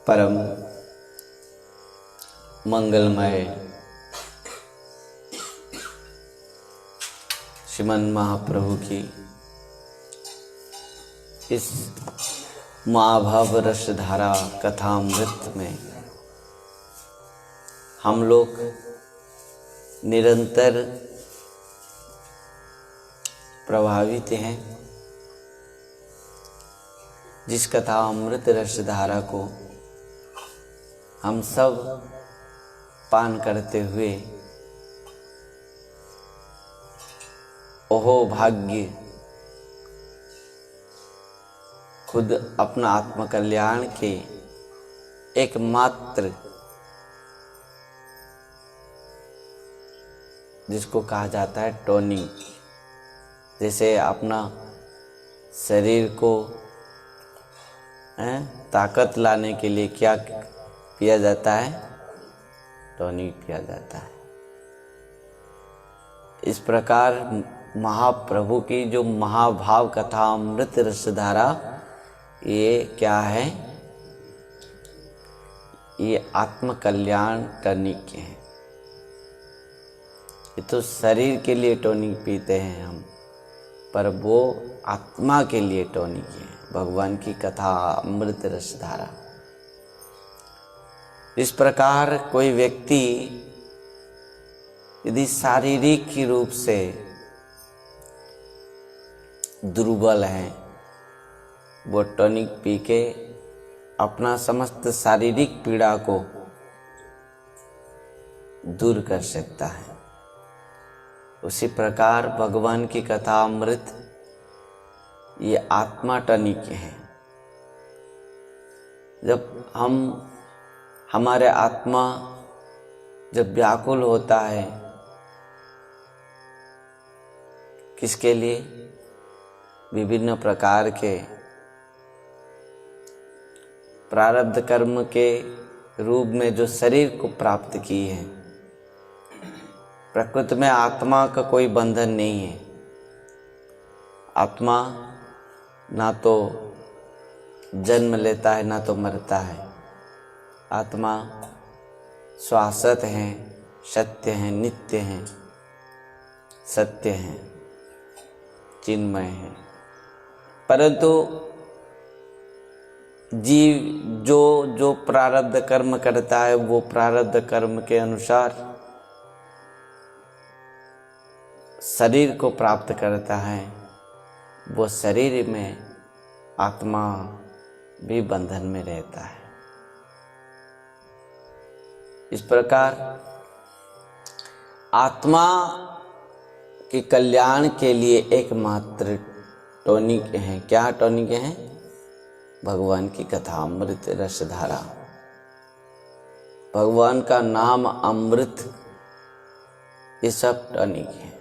परम मंगलमय श्रीमन महाप्रभु की इस महाभाव रसधारा कथामृत में हम लोग निरंतर प्रभावित हैं। जिस कथा अमृत रसधारा को हम सब पान करते हुए ओहो भाग्य खुद अपना आत्मकल्याण के एकमात्र जिसको कहा जाता है टोनिंग, जैसे अपना शरीर को ताकत लाने के लिए क्या पिया जाता है? टॉनिक पिया जाता है। इस प्रकार महाप्रभु की जो महाभाव कथा अमृत रसधारा, ये क्या है? ये आत्मकल्याण टॉनिक है। ये तो शरीर के लिए टॉनिक पीते हैं हम, पर वो आत्मा के लिए टॉनिक है। भगवान की कथा अमृत रसधारा। इस प्रकार कोई व्यक्ति यदि शारीरिक रूप से दुर्बल है, वो टॉनिक पी के अपना समस्त शारीरिक पीड़ा को दूर कर सकता है। उसी प्रकार भगवान की कथा अमृत ये आत्मा टॉनिक है। जब हमारे आत्मा जब व्याकुल होता है, किसके लिए? विभिन्न प्रकार के प्रारब्ध कर्म के रूप में जो शरीर को प्राप्त की है। प्रकृति में आत्मा का कोई बंधन नहीं है। आत्मा ना तो जन्म लेता है, ना तो मरता है। आत्मा शाश्वत है, सत्य है, नित्य है, सत्य है, चिन्मय है। परंतु जीव जो प्रारब्ध कर्म करता है, वो प्रारब्ध कर्म के अनुसार शरीर को प्राप्त करता है। वो शरीर में आत्मा भी बंधन में रहता है। इस प्रकार आत्मा के कल्याण के लिए एकमात्र टॉनिक है। क्या टॉनिक है? भगवान की कथा अमृत रसधारा। भगवान का नाम अमृत, ये सब टॉनिक है।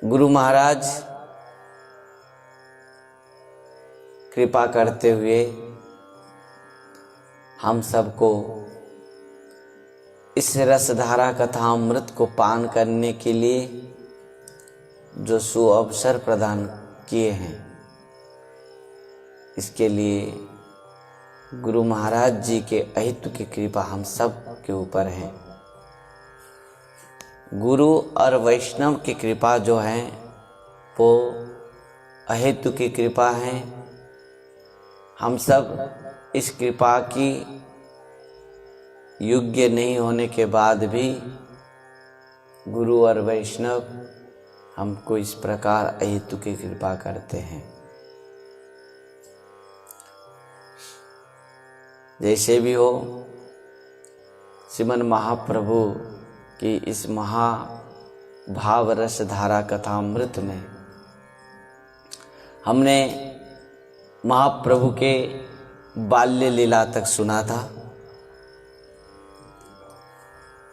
गुरु महाराज कृपा करते हुए हम सबको इस रसधारा कथा अमृत को पान करने के लिए जो सुअवसर प्रदान किए हैं, इसके लिए गुरु महाराज जी के अहितु की कृपा हम सब के ऊपर है। गुरु और वैष्णव की कृपा जो है वो अहेतु की कृपा है। हम सब इस कृपा की योग्य नहीं होने के बाद भी गुरु और वैष्णव हमको इस प्रकार अहेतु की कृपा करते हैं। जैसे भी हो, श्रीमन महाप्रभु कि इस महाभाव रसधारा कथामृत में हमने महाप्रभु के बाल्य लीला तक सुना था।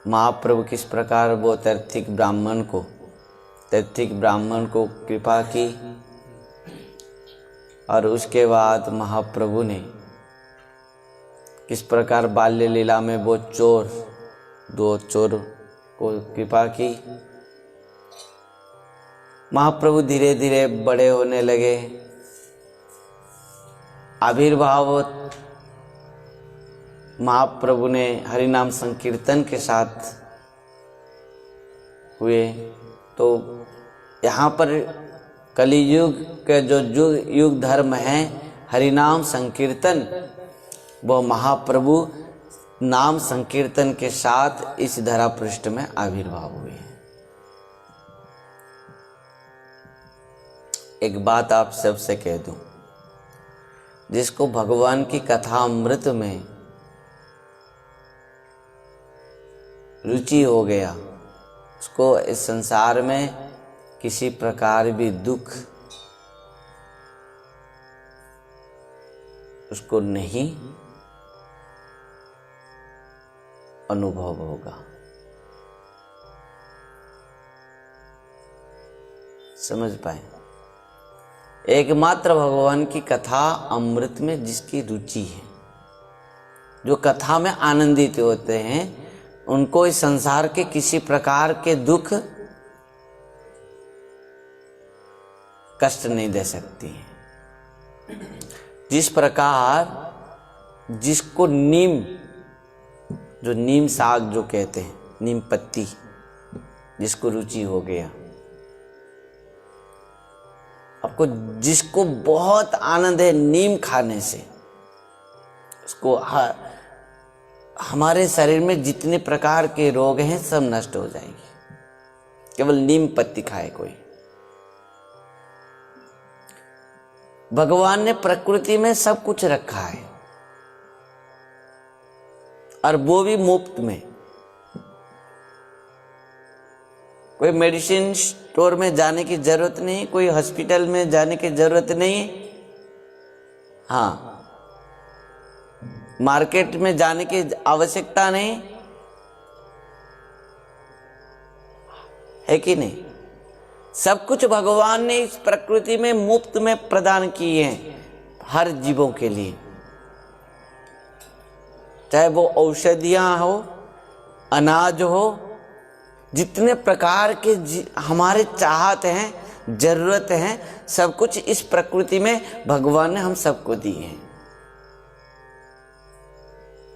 महाप्रभु किस प्रकार वो तैर्थिक ब्राह्मण को कृपा की, और उसके बाद महाप्रभु ने किस प्रकार बाल्य लीला में वो दो चोर को कृपा की, महाप्रभु धीरे धीरे बड़े होने लगे, आविर्भाव महाप्रभु ने हरिनाम संकीर्तन के साथ हुए। तो यहाँ पर कलियुग के जो युग धर्म है हरिनाम संकीर्तन, वो महाप्रभु नाम संकीर्तन के साथ इस धरा पृष्ठ में आविर्भाव हुए हैं। एक बात आप सबसे कह दूं, जिसको भगवान की कथा अमृत में रुचि हो गया, उसको इस संसार में किसी प्रकार भी दुख उसको नहीं अनुभव होगा। समझ पाए? एकमात्र भगवान की कथा अमृत में जिसकी रुचि है, जो कथा में आनंदित होते हैं, उनको इस संसार के किसी प्रकार के दुख कष्ट नहीं दे सकती है। जिस प्रकार जिसको नीम, जो नीम साग जो कहते हैं, नीम पत्ती, जिसको रुचि हो गया, आपको जिसको बहुत आनंद है नीम खाने से, उसको हमारे शरीर में जितने प्रकार के रोग हैं सब नष्ट हो जाएंगे, केवल नीम पत्ती खाए कोई। भगवान ने प्रकृति में सब कुछ रखा है, और वो भी मुफ्त में। कोई मेडिसिन स्टोर में जाने की जरूरत नहीं, कोई हॉस्पिटल में जाने की जरूरत नहीं, हाँ, मार्केट में जाने की आवश्यकता नहीं है कि नहीं? सब कुछ भगवान ने इस प्रकृति में मुफ्त में प्रदान किए हैं हर जीवों के लिए, चाहे वो औषधियां हो, अनाज हो, जितने प्रकार के हमारे चाहत हैं, जरूरत हैं, सब कुछ इस प्रकृति में भगवान ने हम सबको दिए हैं।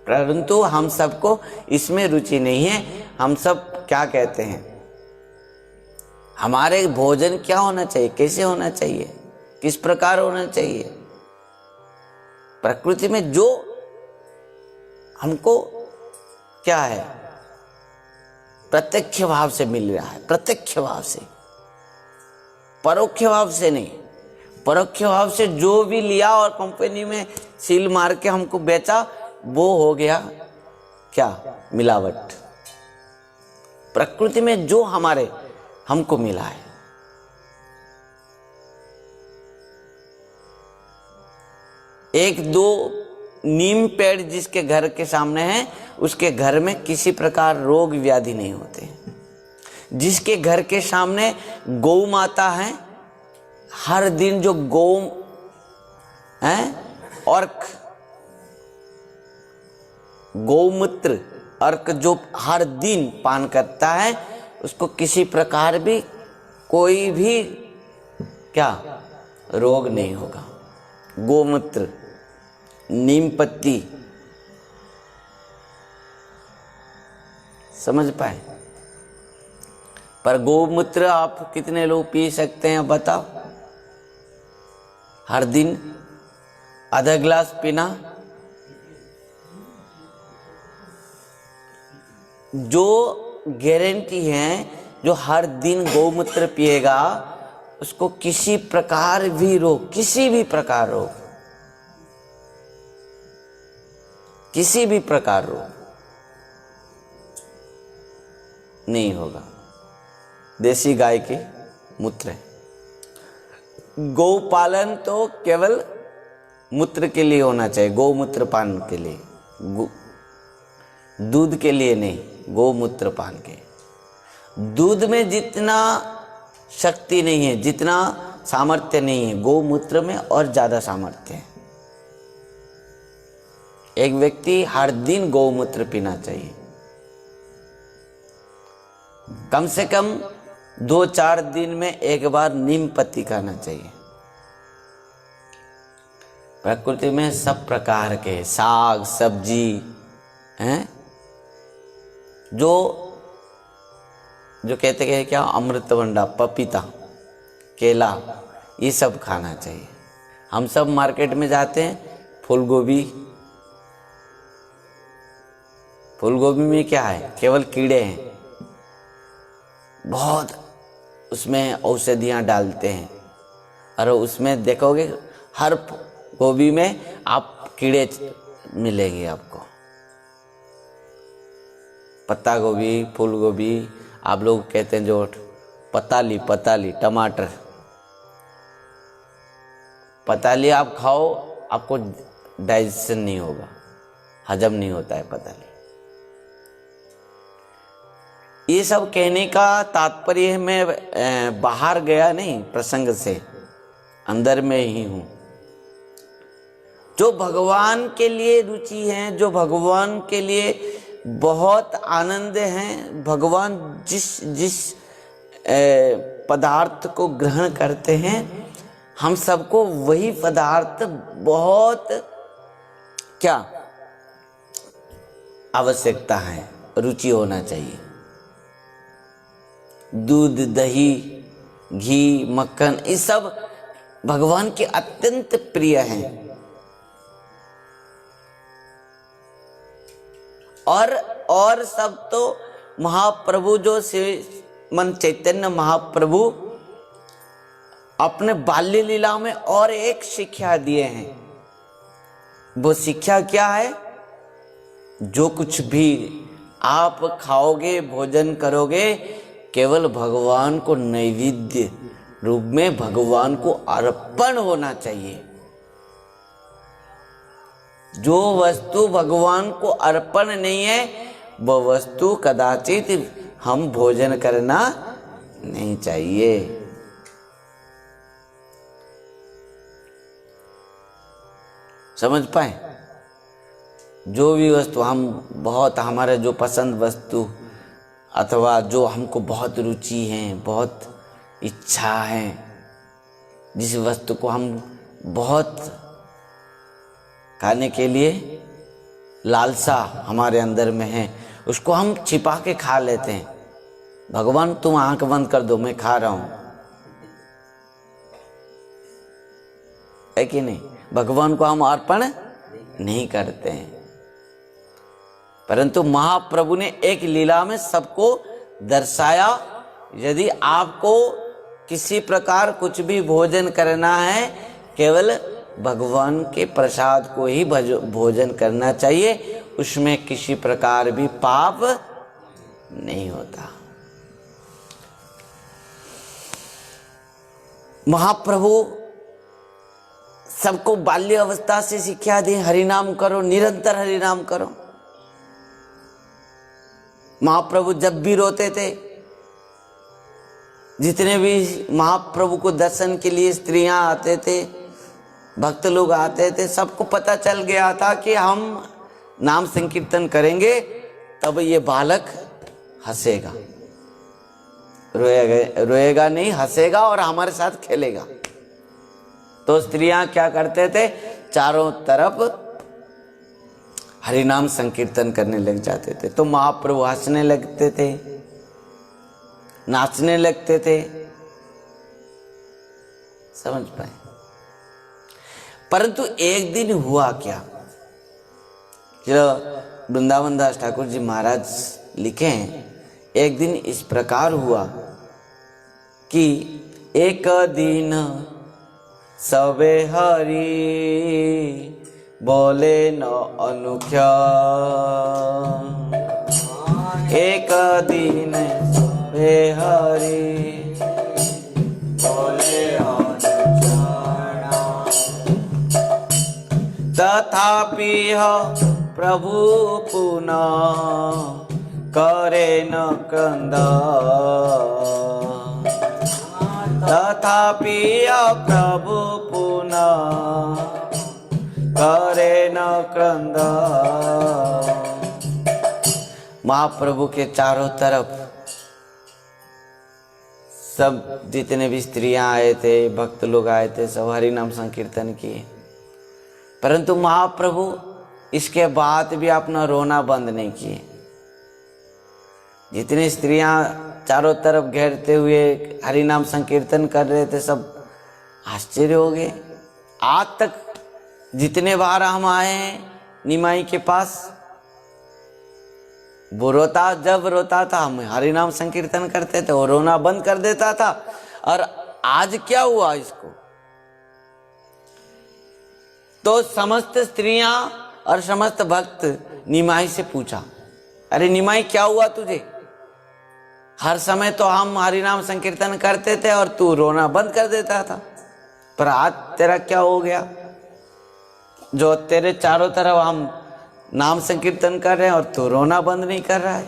परंतु हम सबको इसमें रुचि नहीं है। हम सब क्या कहते हैं, हमारे भोजन क्या होना चाहिए, कैसे होना चाहिए, किस प्रकार होना चाहिए? प्रकृति में जो हमको क्या है, प्रत्यक्ष भाव से मिल रहा है, प्रत्यक्ष भाव से, परोक्ष भाव से नहीं। परोक्ष भाव से जो भी लिया और कंपनी में सील मार के हमको बेचा, वो हो गया क्या, मिलावट। प्रकृति में जो हमारे हमको मिला है, एक दो नीम पेड़ जिसके घर के सामने है, उसके घर में किसी प्रकार रोग व्याधि नहीं होते। जिसके घर के सामने गौ माता है, हर दिन जो गौ है अर्क, गौमूत्र अर्क जो हर दिन पान करता है, उसको किसी प्रकार भी कोई भी क्या रोग नहीं होगा। गौमूत्र, नीम पत्ती, समझ पाए? पर गौमूत्र आप कितने लोग पी सकते हैं बताओ? हर दिन आधा गिलास पीना। जो गारंटी है, जो हर दिन गौमूत्र पिएगा, उसको किसी प्रकार भी रोग, किसी भी प्रकार रोग, किसी भी प्रकार रोग नहीं होगा। देसी गाय के मूत्र है। गौ पालन तो केवल मूत्र के लिए होना चाहिए, गौमूत्र पान के लिए, दूध के लिए नहीं, गौमूत्र पान के। दूध में जितना शक्ति नहीं है, जितना सामर्थ्य नहीं है, गौमूत्र में और ज्यादा सामर्थ्य है। एक व्यक्ति हर दिन गौमूत्र पीना चाहिए, कम से कम 2-4 दिन में एक बार नीम पत्ती खाना चाहिए। प्रकृति में सब प्रकार के साग सब्जी हैं, जो कहते हैं क्या, अमृतभंडा, पपीता, केला, ये सब खाना चाहिए। हम सब मार्केट में जाते हैं, फूल गोभी में क्या है, केवल कीड़े हैं, बहुत उसमें औषधियाँ डालते हैं, और उसमें देखोगे हर गोभी में आप कीड़े मिलेंगे आपको। पत्ता गोभी, फूल गोभी, आप लोग कहते हैं जो पताली, टमाटर, पताली आप खाओ, आपको डाइजेशन नहीं होगा, हजम नहीं होता है पताली। ये सब कहने का तात्पर्य मैं बाहर गया नहीं प्रसंग से, अंदर में ही हूँ। जो भगवान के लिए रुचि है, जो भगवान के लिए बहुत आनंद है, भगवान जिस पदार्थ को ग्रहण करते हैं, हम सबको वही पदार्थ बहुत क्या आवश्यकता है, रुचि होना चाहिए। दूध, दही, घी, मक्खन, ये सब भगवान के अत्यंत प्रिय हैं। और सब तो महाप्रभु जो श्रीमन चैतन्य महाप्रभु अपने बाल्य लीला में और एक शिक्षा दिए हैं। वो शिक्षा क्या है? जो कुछ भी आप खाओगे, भोजन करोगे, केवल भगवान को नैवेद्य रूप में भगवान को अर्पण होना चाहिए। जो वस्तु भगवान को अर्पण नहीं है, वह वस्तु कदाचित हम भोजन करना नहीं चाहिए। समझ पाए? जो भी वस्तु हम बहुत, हमारे जो पसंद वस्तु अथवा जो हमको बहुत रुचि है, बहुत इच्छा है, जिस वस्तु को हम बहुत खाने के लिए लालसा हमारे अंदर में है, उसको हम छिपा के खा लेते हैं। भगवान तुम आंख बंद कर दो, मैं खा रहा हूं, है कि नहीं? भगवान को हम अर्पण नहीं करते हैं। परंतु महाप्रभु ने एक लीला में सबको दर्शाया, यदि आपको किसी प्रकार कुछ भी भोजन करना है, केवल भगवान के प्रसाद को ही भोजन करना चाहिए, उसमें किसी प्रकार भी पाप नहीं होता। महाप्रभु सबको बाल्य अवस्था से शिक्षा दी, हरिनाम करो, निरंतर हरिनाम करो। महाप्रभु जब भी रोते थे, जितने भी महाप्रभु को दर्शन के लिए स्त्रियां आते थे, भक्त लोग आते थे, सबको पता चल गया था कि हम नाम संकीर्तन करेंगे तब ये बालक हंसेगा, रोएगा नहीं, हंसेगा और हमारे साथ खेलेगा। तो स्त्रियां क्या करते थे? चारों तरफ हरिनाम संकीर्तन करने लग जाते थे। तो महाप्रभु हंसने लगते थे, नाचने लगते थे। समझ पाए? परंतु एक दिन हुआ क्या, जो वृंदावन दास ठाकुर जी महाराज लिखे हैं, एक दिन इस प्रकार हुआ कि एक दिन सबे हरि बोले न अनुख्या, एक दिन सबे हरि बोले तथापि प्रभु पुनः करे न क्रंदा, तथापि प्रभु पुनः करे न क्रंदा। महाप्रभु के चारों तरफ सब जितने भी स्त्रियां आए थे, भक्त लोग आए थे, सब हरि नाम संकीर्तन किए। परंतु महाप्रभु इसके बाद भी अपना रोना बंद नहीं किए। जितनी स्त्रियां चारों तरफ घेरते हुए हरि नाम संकीर्तन कर रहे थे, सब आश्चर्य हो गए। आज तक जितने बार हम आए हैं निमाई के पास, वो रोता, जब रोता था हम हरि नाम संकीर्तन करते थे, वो रोना बंद कर देता था। और आज क्या हुआ इसको? तो समस्त स्त्रियां और समस्त भक्त निमाई से पूछा, अरे निमाई क्या हुआ तुझे? हर समय तो हम हरि नाम संकीर्तन करते थे और तू रोना बंद कर देता था, पर आज तेरा क्या हो गया जो तेरे चारों तरफ हम नाम संकीर्तन कर रहे हैं और तू रोना बंद नहीं कर रहा है?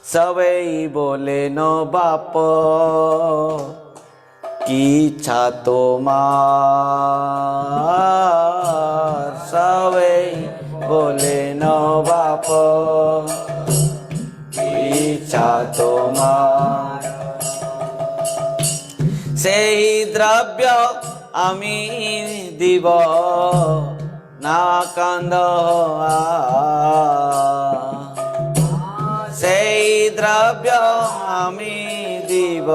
सबई बोले नो बाप की इच्छा तो मार, सबई बोले नो बाप की इच्छा तो मार। সেই দ্রব্য আমি দিব না কান্দ, সেই দ্রব্য আমি দিব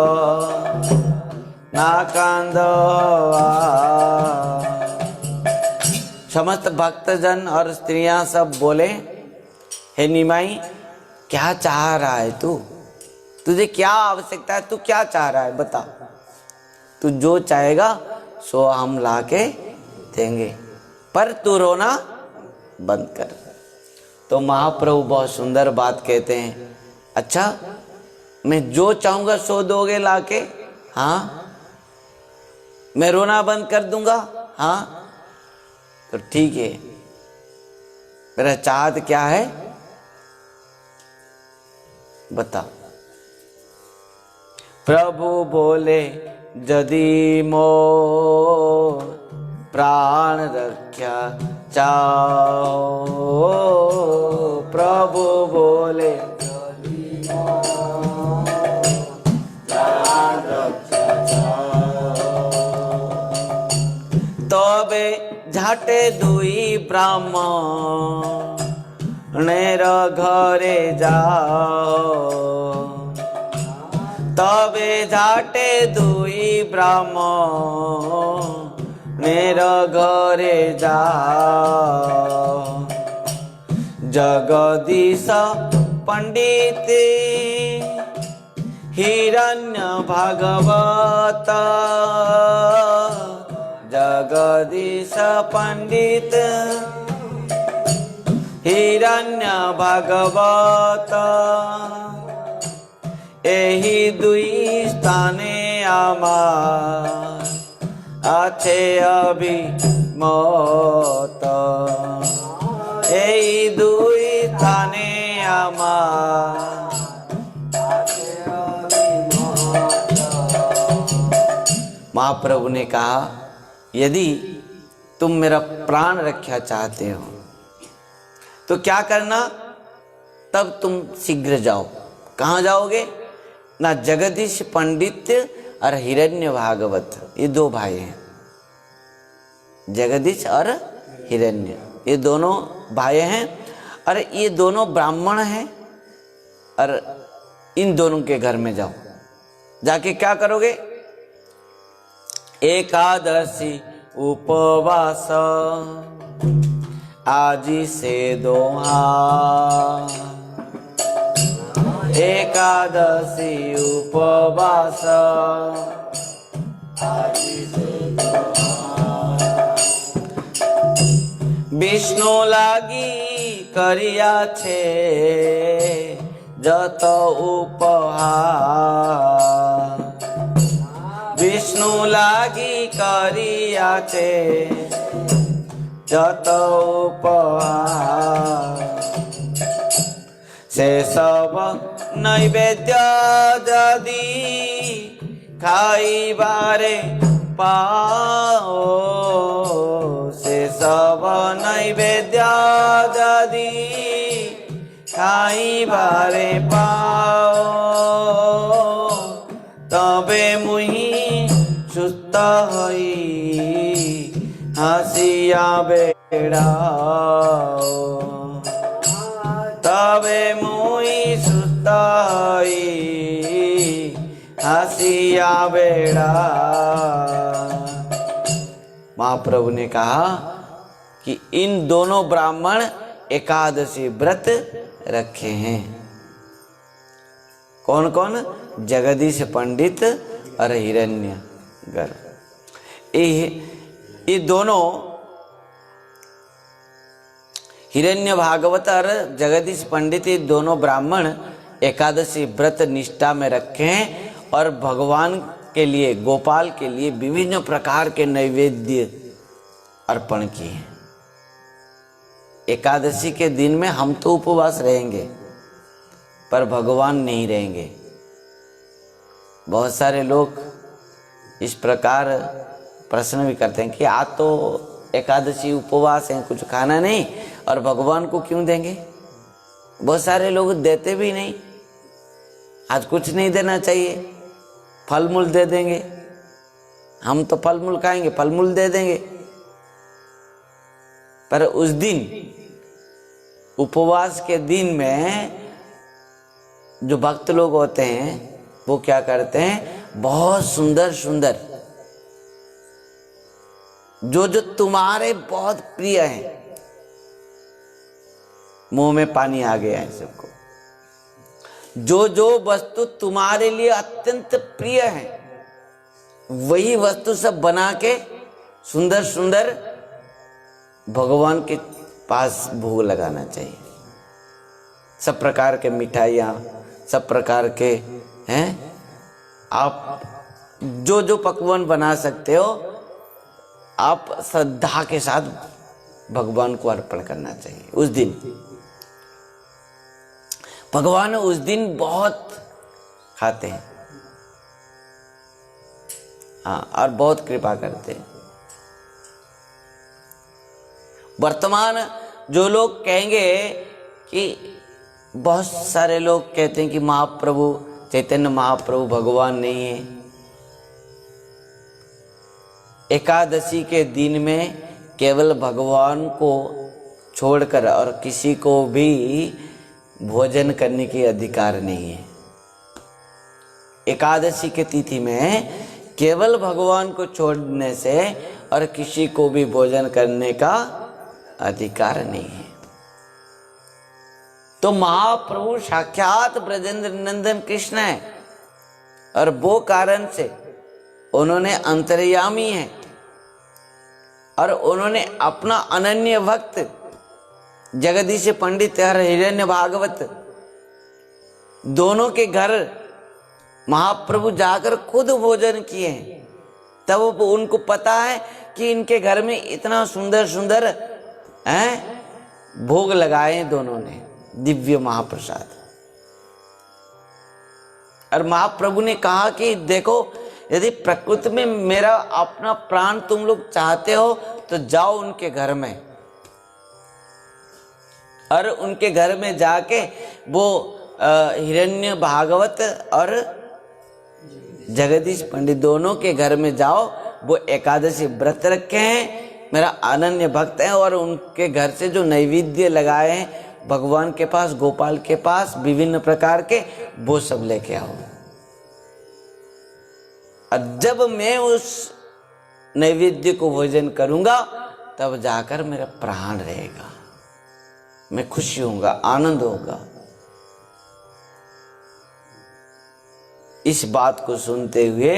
না কান্দ। समस्त भक्तजन और स्त्रियां सब बोले, हे निमाई क्या चाह रहा है तू? तुझे क्या आवश्यकता है? तू क्या चाह रहा है बता। तू जो चाहेगा सो हम लाके देंगे, पर तू रोना बंद कर। तो महाप्रभु बहुत सुंदर बात कहते हैं, अच्छा मैं जो चाहूंगा सो दोगे लाके? हाँ। मैं रोना बंद कर दूंगा? हाँ। तो ठीक है, मेरा चाहत क्या है बता। प्रभु बोले, यदि मो प्राण रक्षा चाहो, प्रभु बोले प्राण रक्षा चाहो, तबे झाटे दुई ब्राह्मणेर घरे जाओ, तबे झाटे दुई ब्राह्मणेर घरे जाओ। जगदीश पंडित हिरण्य भागवत, जगदीश पंडित हिरण्य भागवत, एही दुई स्थाने आमार आछे अभिमत, एही दुई स्थाने आमार आछे अभिमत। महाप्रभु ने कहा, यदि तुम मेरा प्राण रक्षा चाहते हो तो क्या करना, तब तुम शीघ्र जाओ। कहाँ जाओगे? ना जगदीश पंडित और हिरण्य भागवत, ये दो भाई हैं, जगदीश और हिरण्य, ये दोनों भाई हैं और ये दोनों ब्राह्मण हैं। और इन दोनों के घर में जाओ, जाके क्या करोगे? एकादशी उपवास आजी से दोहा, एकादशी उपवास आजी से दोहा। विष्णु लागी करिया छे जत उपहार, विष्णु लागी करियाछे जत उपहार, से सब नैवेद्य यदि खाइबारे पाओ, से सब नैवेद्य यदि खाइबारे पाओ, तबे हई हसिया बेड़ा तबे मुई सुता हई हसिया बेड़ा। महाप्रभु ने कहा कि इन दोनों ब्राह्मण एकादशी व्रत रखे हैं। कौन कौन? जगदीश पंडित और हिरण्यगर्भ। ये दोनों हिरण्य भागवत और जगदीश पंडित, ये दोनों ब्राह्मण एकादशी व्रत निष्ठा में रखे हैं और भगवान के लिए, गोपाल के लिए विभिन्न प्रकार के नैवेद्य अर्पण किए हैं। एकादशी के दिन में हम तो उपवास रहेंगे पर भगवान नहीं रहेंगे। बहुत सारे लोग इस प्रकार प्रश्न भी करते हैं कि आज तो एकादशी उपवास है, कुछ खाना नहीं, और भगवान को क्यों देंगे? बहुत सारे लोग देते भी नहीं, आज कुछ नहीं देना चाहिए, फल मूल दे देंगे, हम तो फल मूल खाएंगे, फल मूल दे देंगे। पर उस दिन, उपवास के दिन में जो भक्त लोग होते हैं वो क्या करते हैं? बहुत सुंदर सुंदर, जो जो तुम्हारे बहुत प्रिय हैं, मुंह में पानी आ गया है सबको, जो जो वस्तु तुम्हारे लिए अत्यंत प्रिय है वही वस्तु सब बना के सुंदर सुंदर भगवान के पास भोग लगाना चाहिए। सब प्रकार के मिठाइयाँ, सब प्रकार के हैं, आप जो जो पकवान बना सकते हो आप श्रद्धा के साथ भगवान को अर्पण करना चाहिए उस दिन। भगवान उस दिन बहुत खाते हैं, हाँ, और बहुत कृपा करते हैं। वर्तमान जो लोग कहेंगे कि बहुत सारे लोग कहते हैं कि महाप्रभु, चैतन्य महाप्रभु भगवान नहीं है। एकादशी के दिन में केवल भगवान को छोड़कर और किसी को भी भोजन करने के अधिकार नहीं है। एकादशी के तिथि में केवल भगवान को छोड़ने से और किसी को भी भोजन करने का अधिकार नहीं है। तो महाप्रभु साक्षात ब्रजेंद्र नंदन कृष्ण है और वो कारण से उन्होंने अंतर्यामी है और उन्होंने अपना अनन्य भक्त जगदीश पंडित और हिरण्य भागवत दोनों के घर महाप्रभु जाकर खुद भोजन किए हैं। तब उनको पता है कि इनके घर में इतना सुंदर सुंदर भोग लगाए हैं दोनों ने, दिव्य महाप्रसाद। और महाप्रभु ने कहा कि देखो, यदि प्रकृति में मेरा अपना प्राण तुम लोग चाहते हो तो जाओ उनके घर में, और उनके घर में जाके वो हिरण्य भागवत और जगदीश पंडित दोनों के घर में जाओ। वो एकादशी व्रत रखे हैं, मेरा अनन्य भक्त है, और उनके घर से जो नैवेद्य लगाए हैं भगवान के पास, गोपाल के पास विभिन्न प्रकार के, वो सब लेके आओ। और जब मैं उस नैवेद्य को भोजन करूंगा तब जाकर मेरा प्राण रहेगा, मैं खुशी होऊंगा, आनंद होगा। इस बात को सुनते हुए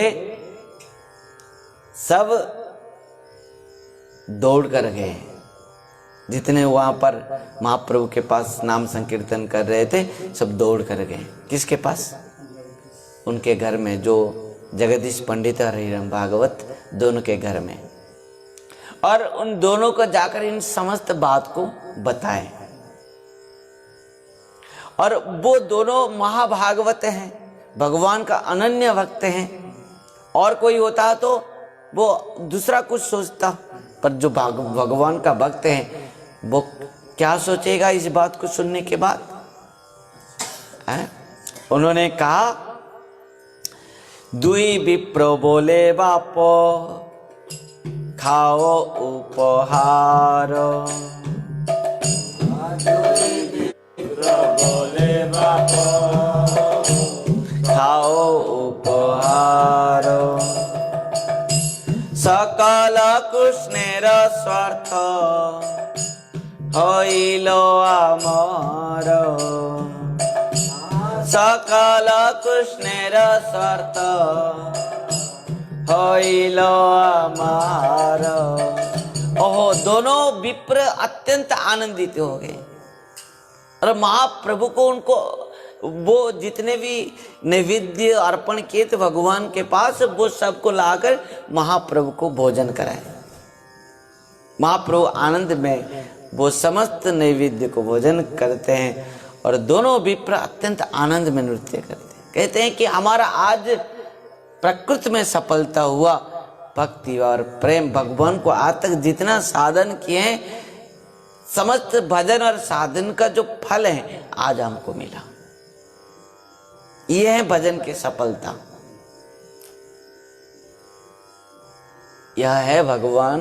सब दौड़ कर गए, जितने वहां पर महाप्रभु के पास नाम संकीर्तन कर रहे थे सब दौड़ कर गए। किसके पास? उनके घर में, जो जगदीश पंडित और हिरण्य भागवत दोनों के घर में, और उन दोनों को जाकर इन समस्त बात को बताएं। और वो दोनों महाभागवत हैं, भगवान का अनन्य भक्त हैं। और कोई होता तो वो दूसरा कुछ सोचता, पर जो भगवान का भक्त है वो क्या सोचेगा इस बात को सुनने के बाद? उन्होंने कहा, दुई विप्र बोले बापो खाओ उपहार। खाओ उपहार। सकल कृष्णेर स्वार्थ হইল আমার। सकल कृष्णेर स्वार्थ হইল আমার। ओहो, दोनों विप्र अत्यंत आनंदित हो गए और महाप्रभु को उनको वो जितने भी नैवेद्य अर्पण किए थे भगवान के पास, वो सबको लाकर महाप्रभु को भोजन कराए। महाप्रभु आनंद में वो समस्त नैवेद्य को भोजन करते हैं और दोनों विप्र अत्यंत आनंद में नृत्य करते हैं। कहते हैं कि हमारा आज प्रकृति में सफलता हुआ, भक्ति और प्रेम भगवान को आज तक जितना साधन किए हैं, समस्त भजन और साधन का जो फल है आज हमको मिला। ये है भजन की सफलता। यह है भगवान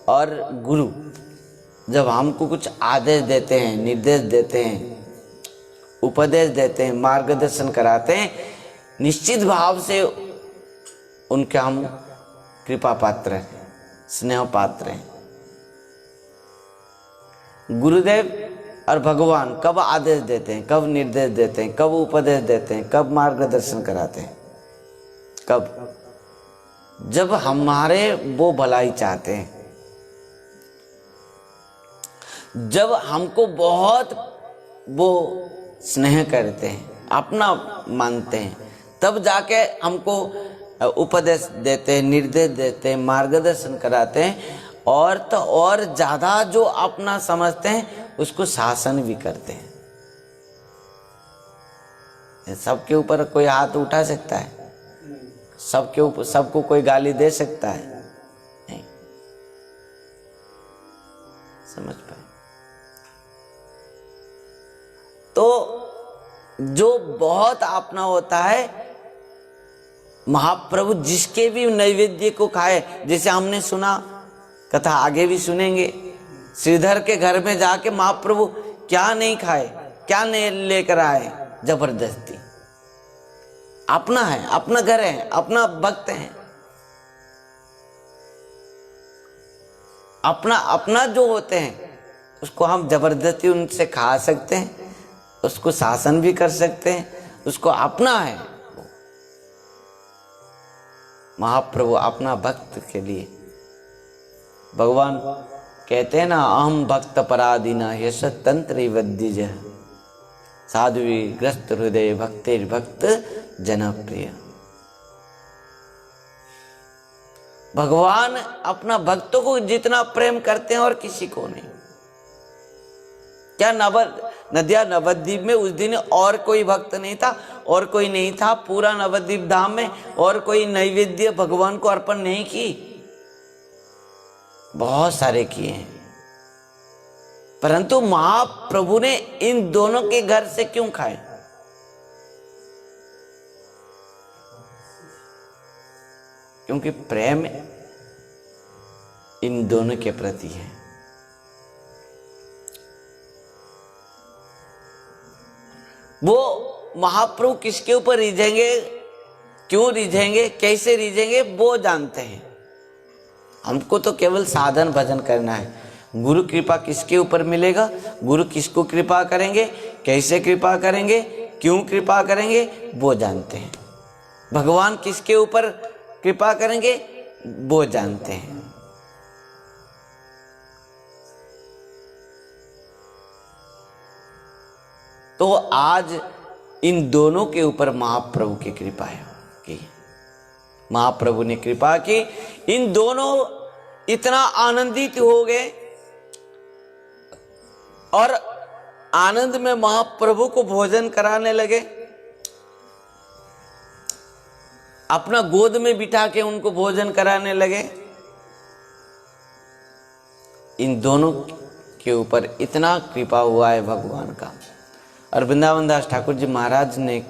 और गुरु जब हमको कुछ आदेश देते हैं, निर्देश देते हैं, उपदेश देते हैं, मार्गदर्शन कराते हैं, निश्चित भाव से उनके हम कृपा पात्र हैं, स्नेह पात्र हैं। गुरुदेव और भगवान कब आदेश देते हैं, कब निर्देश देते हैं, कब उपदेश देते हैं, कब मार्गदर्शन कराते हैं? कब? जब हमारे वो भलाई चाहते हैं, जब हमको बहुत वो स्नेह करते हैं, अपना मानते हैं, तब जाके हमको उपदेश देते हैं, निर्देश देते हैं, मार्गदर्शन कराते हैं। और तो और ज़्यादा जो अपना समझते हैं उसको शासन भी करते हैं। सबके ऊपर कोई हाथ उठा सकता है? सबके ऊपर सबको कोई गाली दे सकता है? नहीं। समझ पाए? तो जो बहुत अपना होता है, महाप्रभु जिसके भी नैवेद्य को खाए, जैसे हमने सुना, कथा आगे भी सुनेंगे, श्रीधर के घर में जाके महाप्रभु क्या नहीं खाए, क्या नहीं लेकर आए, जबरदस्ती। अपना है, अपना घर है, अपना भक्त है, अपना अपना जो होते हैं उसको हम जबरदस्ती उनसे खा सकते हैं, उसको शासन भी कर सकते हैं, उसको अपना है। महाप्रभु अपना भक्त के लिए, भगवान कहते हैं ना, अहम भक्त पराधीना यश तंत्र वद्यज साध्वी ग्रस्त हृदय भक्तिर भक्त जनप्रिय। भगवान अपना भक्तों को जितना प्रेम करते हैं और किसी को नहीं। क्या नदिया नवद्वीप में उस दिन और कोई भक्त नहीं था, और कोई नहीं था पूरा नवद्वीप धाम में, और कोई नैवेद्य भगवान को अर्पण नहीं की? बहुत सारे किए हैं, परंतु महाप्रभु ने इन दोनों के घर से क्यों खाए? क्योंकि प्रेम इन दोनों के प्रति है। वो महाप्रभु किसके ऊपर रिझेंगे, क्यों रिझेंगे, कैसे रिझेंगे, वो जानते हैं। हमको तो केवल साधन भजन करना है। गुरु कृपा किसके ऊपर मिलेगा, गुरु किसको कृपा करेंगे, कैसे कृपा करेंगे, क्यों कृपा करेंगे, वो जानते हैं। भगवान किसके ऊपर कृपा करेंगे, वो जानते हैं। तो आज इन दोनों के ऊपर महाप्रभु की कृपा है कि महाप्रभु ने कृपा की, इन दोनों इतना आनंदित हो गए और आनंद में महाप्रभु को भोजन कराने लगे। अपना गोद में बिठा के उनको भोजन कराने लगे। इन दोनों के ऊपर इतना कृपा हुआ है भगवान का। और वृंदावन दास ठाकुर जी महाराज ने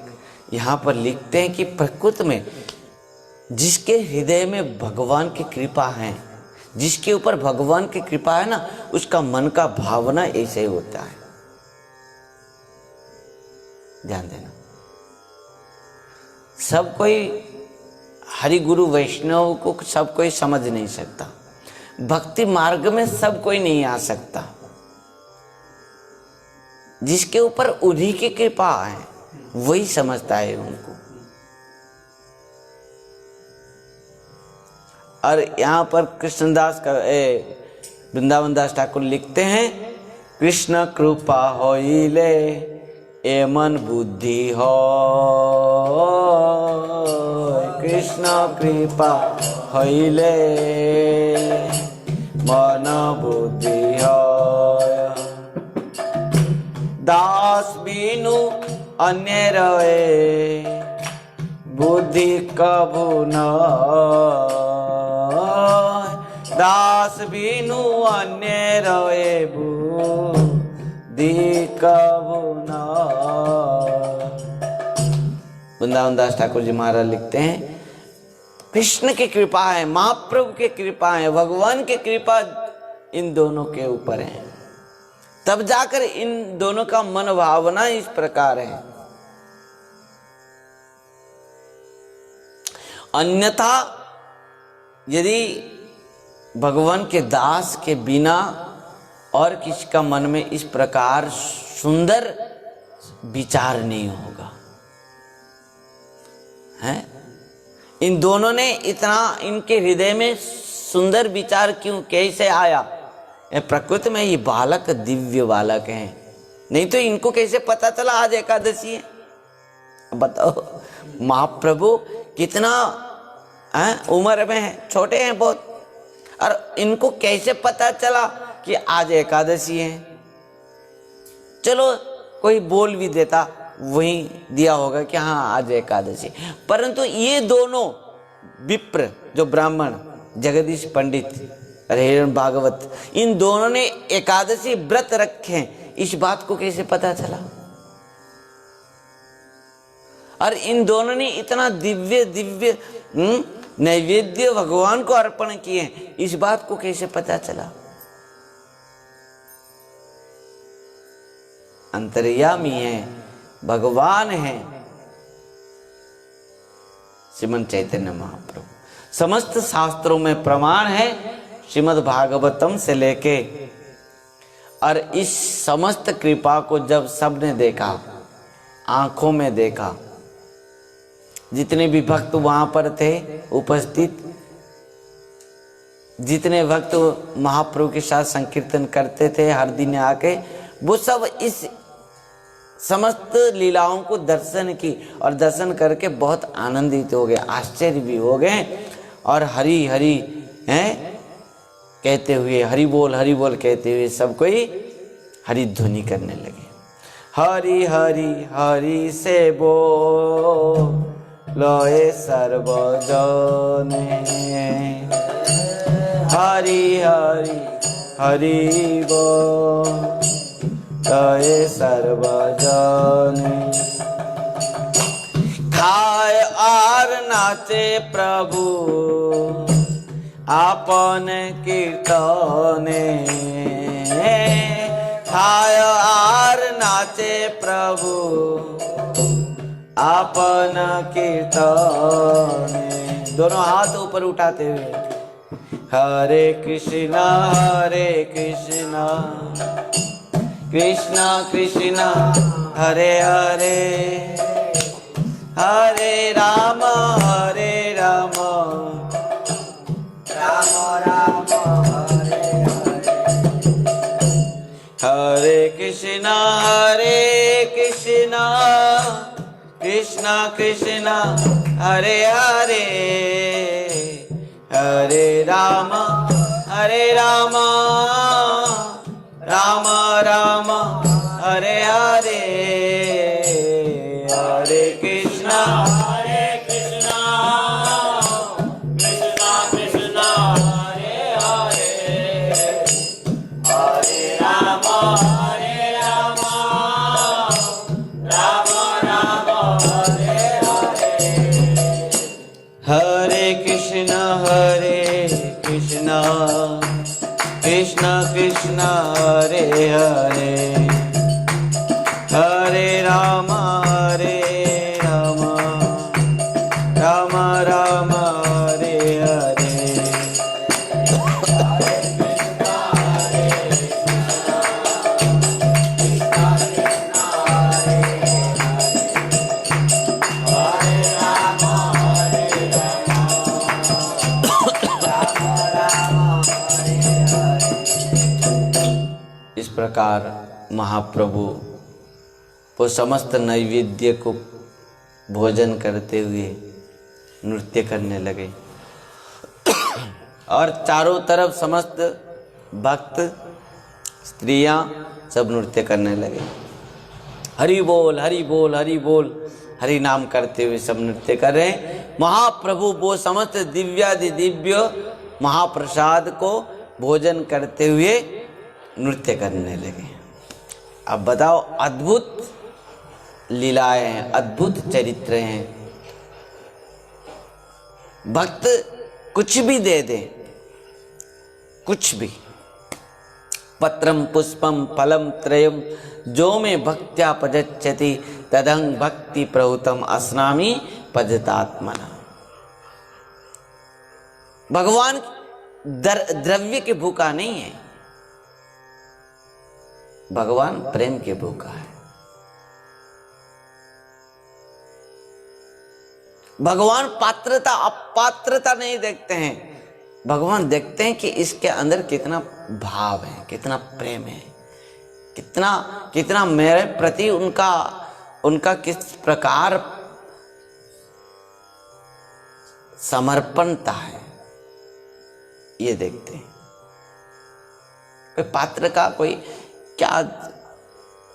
यहाँ पर लिखते हैं कि प्रकृति में जिसके हृदय में भगवान की कृपा है, जिसके ऊपर भगवान की कृपा है ना, उसका मन का भावना ऐसे ही होता है। ध्यान देना, सब कोई हरि गुरु वैष्णव को सब कोई समझ नहीं सकता, भक्ति मार्ग में सब कोई नहीं आ सकता। जिसके ऊपर उन्हीं की कृपा है वही समझता है उनको। और यहाँ पर कृष्णदास का वृंदावन दास ठाकुर लिखते हैं, कृष्ण कृपा होइले ए मन बुद्धि हो, कृष्ण कृपा होइले मन बुद्धि हो, दास बिनु अन्य रहे बुद्धि कबू न, दास बिनु अन्य रहे बुद्धि कबू न। वृंदावन दास ठाकुर जी महाराज लिखते हैं, कृष्ण की कृपा है, महाप्रभु की कृपा है, भगवान की कृपा इन दोनों के ऊपर है, तब जाकर इन दोनों का मन भावना इस प्रकार है। अन्यथा यदि भगवान के दास के बिना और किसी का मन में इस प्रकार सुंदर विचार नहीं होगा, है? इन दोनों ने इतना, इनके हृदय में सुंदर विचार क्यों, कैसे आया? प्रकृति में ये बालक दिव्य बालक हैं, नहीं तो इनको कैसे पता चला आज एकादशी है? बताओ, महाप्रभु कितना उम्र में है, छोटे हैं बहुत, और इनको कैसे पता चला कि आज एकादशी है? चलो कोई बोल भी देता, वही दिया होगा कि हाँ आज एकादशी, परंतु ये दोनों विप्र जो ब्राह्मण जगदीश पंडित हिरण भागवत, इन दोनों ने एकादशी व्रत रखे हैं, इस बात को कैसे पता चला? और इन दोनों ने इतना दिव्य दिव्य नैवेद्य भगवान को अर्पण किए, इस बात को कैसे पता चला? अंतर्यामी है, भगवान है श्रीमद् चैतन्य महाप्रभु। समस्त शास्त्रों में प्रमाण है, श्रीमद् भागवतम से लेके, और इस समस्त कृपा को जब सबने देखा, आंखों में देखा, जितने भी भक्त वहां पर थे उपस्थित, जितने भक्त महाप्रभु के साथ संकीर्तन करते थे हर दिन आके, वो सब इस समस्त लीलाओं को दर्शन की, और दर्शन करके बहुत आनंदित हो गए, आश्चर्य भी हो गए, और हरि हरि हैं कहते हुए, हरि बोल कहते हुए सब कोई हरि ध्वनि करने लगे। हरि हरि हरि से बोले सर्वजने, हरि हरि हरि बोले सर्वजने, खाए और नाचे प्रभु आपन कीर्तने, खाय आर नाचे प्रभु आपन कीर्तने। दोनों हाथ ऊपर उठाते हुए, हरे कृष्णा कृष्णा कृष्णा हरे हरे, हरे राम राम राम हरे हरे, हरे कृष्णा कृष्णा कृष्णा हरे हरे, हरे राम राम राम हरे हरे, हरे कृष्णा कृष्णा कृष्णा हरे हरे, हरे राम राम राम हरे हरे, हरे कृष्णा कृष्ण कृष्ण हरे हरे, हरे राम राम राम हरे हरे। इस प्रकार महाप्रभु वो समस्त नैवेद्य को भोजन करते हुए नृत्य करने लगे और चारों तरफ समस्त भक्त स्त्रियां सब नृत्य करने लगे। हरि बोल हरि बोल हरि बोल, हरि नाम करते हुए सब नृत्य कर रहे हैं। महाप्रभु वो समस्त दिव्यादि दिव्य महाप्रसाद को भोजन करते हुए नृत्य करने लगे। अब बताओ, अद्भुत लीलाएं हैं, अद्भुत चरित्र हैं। भक्त कुछ भी दे दे, कुछ भी, पत्रम पुष्पम फलम त्रयम जो में भक्त्या पजच्छति तदंग भक्ति प्रहुतम अस्नामि पजतात्मना। भगवान द्रव्य के भूखा नहीं है, भगवान प्रेम के भूखा है। भगवान पात्रता अपात्रता नहीं देखते हैं, भगवान देखते हैं कि इसके अंदर कितना भाव है, कितना प्रेम है, कितना मेरे प्रति उनका किस प्रकार समर्पणता है, ये देखते हैं। कोई पात्र का कोई क्या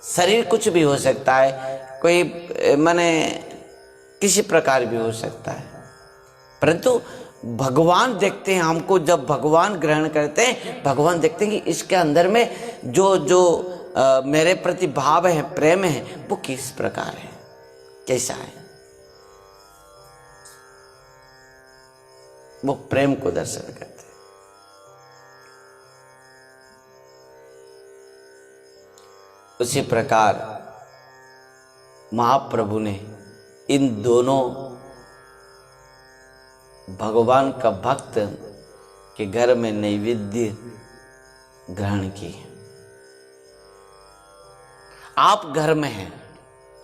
शरीर कुछ भी हो सकता है, कोई माने किसी प्रकार भी हो सकता है, परंतु भगवान देखते हैं हमको। जब भगवान ग्रहण करते हैं, भगवान देखते हैं कि इसके अंदर में जो मेरे प्रति भाव है, प्रेम है, वो किस प्रकार है, कैसा है। वो प्रेम को दर्शन करते हैं। उसी प्रकार महाप्रभु ने इन दोनों भगवान का भक्त के घर में नैवेद्य ग्रहण की। आप घर में हैं,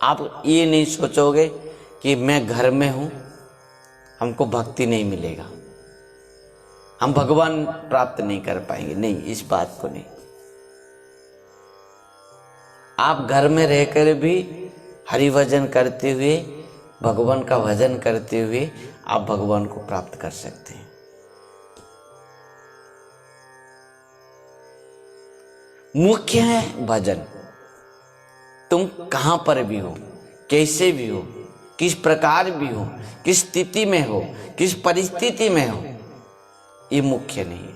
आप ये नहीं सोचोगे कि मैं घर में हूं, हमको भक्ति नहीं मिलेगा, हम भगवान प्राप्त नहीं कर पाएंगे, नहीं, इस बात को नहीं। आप घर में रहकर भी हरि भजन करते हुए, भगवान का भजन करते हुए आप भगवान को प्राप्त कर सकते हैं। मुख्य है भजन। तुम कहां पर भी हो, कैसे भी हो, किस प्रकार भी हो, किस स्थिति में हो, किस परिस्थिति में हो, ये मुख्य नहीं है।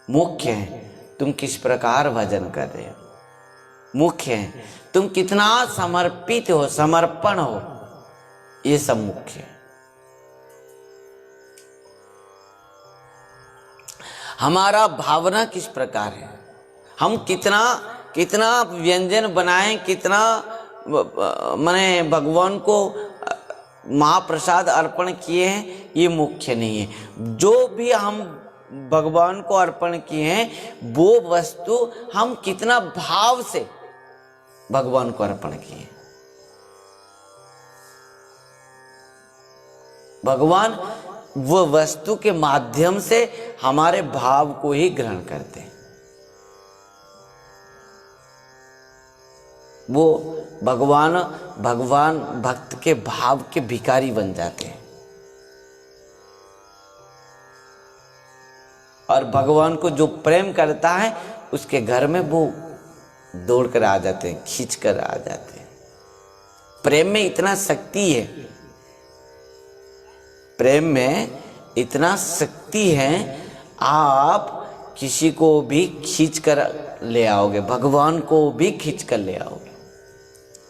मुख्य है तुम किस प्रकार भजन कर रहे हो, मुख्य है तुम कितना समर्पित हो, समर्पण हो, ये सब मुख्य है। हमारा भावना किस प्रकार है, हम कितना व्यंजन बनाएं, कितना माने भगवान को महाप्रसाद अर्पण किए हैं, ये मुख्य नहीं है। जो भी हम भगवान को अर्पण किए हैं, वो वस्तु हम कितना भाव से भगवान को अर्पण किए। भगवान वो वस्तु के माध्यम से हमारे भाव को ही ग्रहण करते हैं। वो भगवान भक्त के भाव के भिखारी बन जाते हैं और भगवान को जो प्रेम करता है उसके घर में वो दौड़ कर आ जाते हैं, खींच कर आ जाते हैं। प्रेम में इतना शक्ति है, प्रेम में इतना शक्ति है, आप किसी को भी खींच कर ले आओगे, भगवान को भी खींच कर ले आओगे।